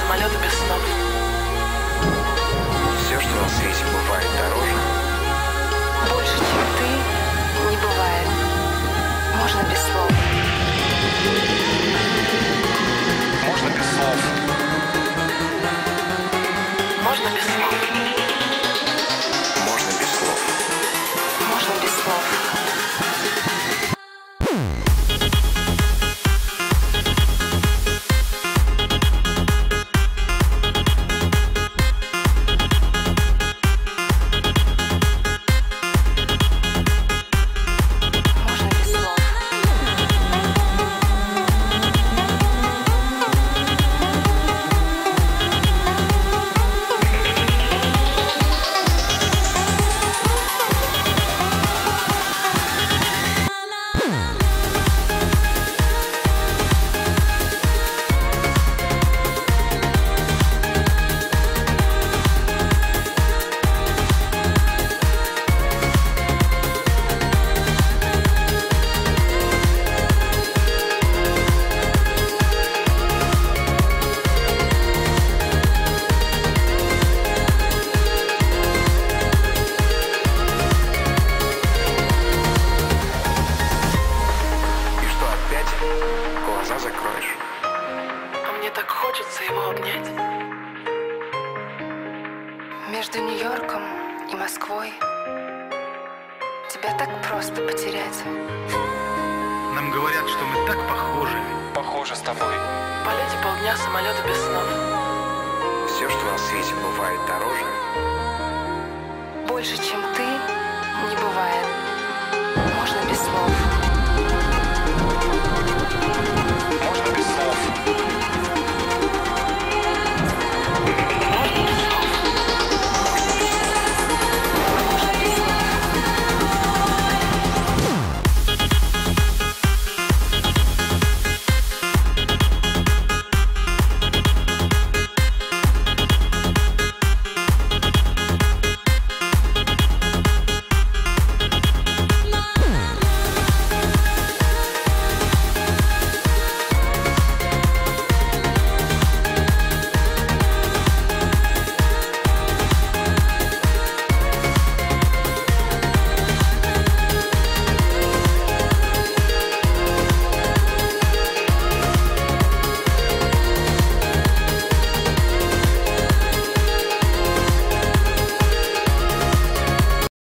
самолета без снов. Все, что на свете бывает дороже. Больше, чем ты, не бывает. Можно без слов. Можно без слов. Можно без слов. Можно без слов. Можно без слов. Глаза закроешь. А мне так хочется его обнять. Между Нью-Йорком и Москвой тебя так просто потерять. Нам говорят, что мы так похожи. Похоже с тобой. В полете полдня самолета без снов. Все, что на свете бывает дороже. Больше, чем ты, не бывает.